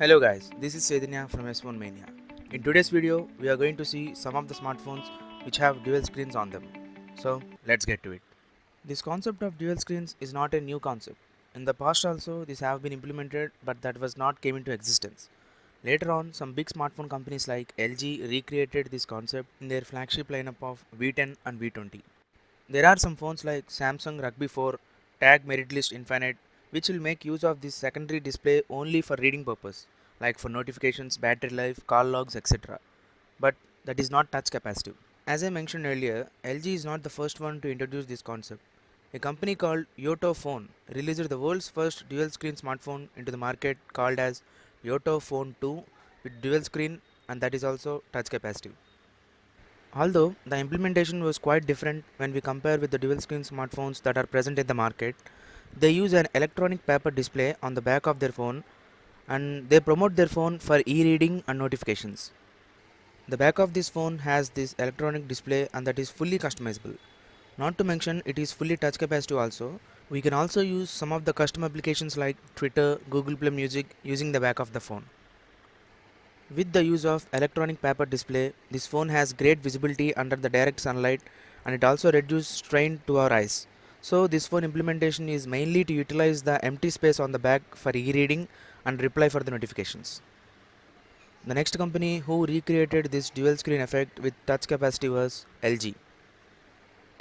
Hello guys, this is Chaitanya from S-Phonemania. In today's video, we are going to see some of the smartphones which have dual screens on them. So let's get to it. This concept of dual screens is not a new concept. In the past also, these have been implemented, but that was not came into existence. Later on, some big smartphone companies like LG recreated this concept in their flagship lineup of V10 and V20. There are some phones like Samsung Rugby 4, Tag Merit List Infinite, which will make use of this secondary display only for reading purpose, like for notifications, battery life, call logs, etc. But that is not touch capacitive. As I mentioned earlier, LG is not the first one to introduce this concept. A company called Yoto Phone released the world's first dual screen smartphone into the market called as Yoto Phone 2 with dual screen, and that is also touch capacitive. Although the implementation was quite different when we compare with the dual screen smartphones that are present in the market, they use an electronic paper display on the back of their phone and they promote their phone for e-reading and notifications. The back of this phone has this electronic display and that is fully customizable. Not to mention it is fully touch capacitive also. We can also use some of the custom applications like Twitter, Google Play Music using the back of the phone. With the use of electronic paper display, this phone has great visibility under the direct sunlight and it also reduces strain to our eyes. So this phone implementation is mainly to utilize the empty space on the back for e-reading and reply for the notifications. The next company who recreated this dual screen effect with touch capacity was LG.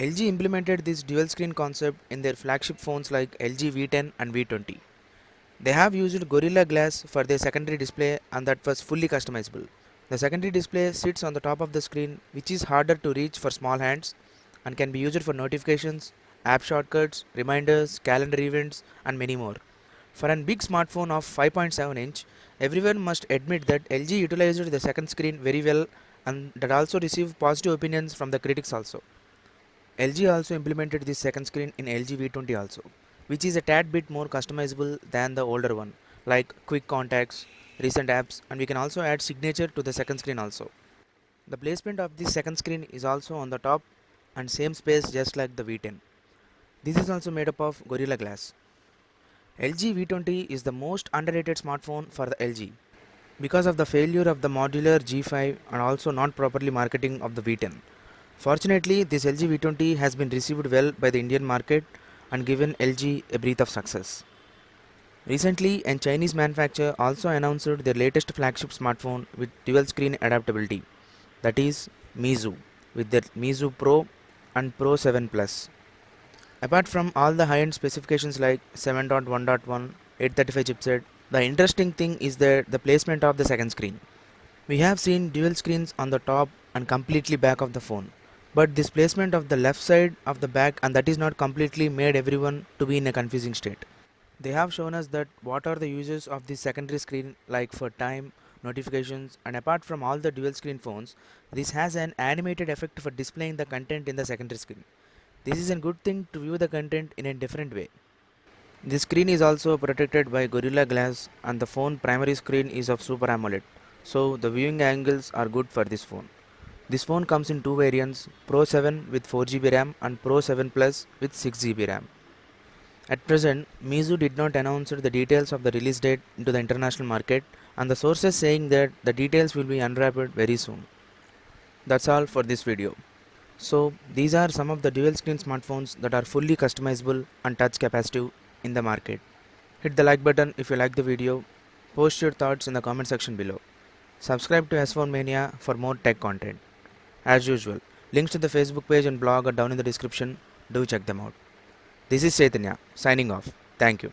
LG implemented this dual screen concept in their flagship phones like LG V10 and V20. They have used Gorilla Glass for their secondary display and that was fully customizable. The secondary display sits on the top of the screen, which is harder to reach for small hands and can be used for notifications, app shortcuts, reminders, calendar events and many more. For a big smartphone of 5.7 inch, everyone must admit that LG utilized the second screen very well and that also received positive opinions from the critics also. LG also implemented this second screen in LG V20 also, which is a tad bit more customizable than the older one, like quick contacts, recent apps, and we can also add signature to the second screen also. The placement of this second screen is also on the top and same space just like the V10. This is also made up of Gorilla Glass. LG V20 is the most underrated smartphone for the LG because of the failure of the modular G5 and also not properly marketing of the V10. Fortunately, this LG V20 has been received well by the Indian market and given LG a breath of success. Recently, a Chinese manufacturer also announced their latest flagship smartphone with dual screen adaptability, that is Meizu, with their Meizu Pro and Pro 7 Plus. Apart from all the high-end specifications like 7.1.1, 835 chipset, the interesting thing is the placement of the second screen. We have seen dual screens on the top and completely back of the phone, but this placement of the left side of the back and that is not completely made everyone to be in a confusing state. They have shown us that what are the uses of this secondary screen like for time, notifications, and apart from all the dual screen phones, this has an animated effect for displaying the content in the secondary screen. This is a good thing to view the content in a different way. This screen is also protected by Gorilla Glass and the phone primary screen is of Super AMOLED, so the viewing angles are good for this phone. This phone comes in two variants, Pro 7 with 4GB RAM and Pro 7 Plus with 6GB RAM. At present, Meizu did not announce the details of the release date into the international market and the sources saying that the details will be unwrapped very soon. That's all for this video. So these are some of the dual screen smartphones that are fully customizable and touch capacitive in the market. Hit the like button if you like the video. Post your thoughts in the comment section below. Subscribe to S-Phonemania for more tech content. As usual, links to the Facebook page and blog are down in the description. Do check them out. This is Chaitanya signing off. Thank you.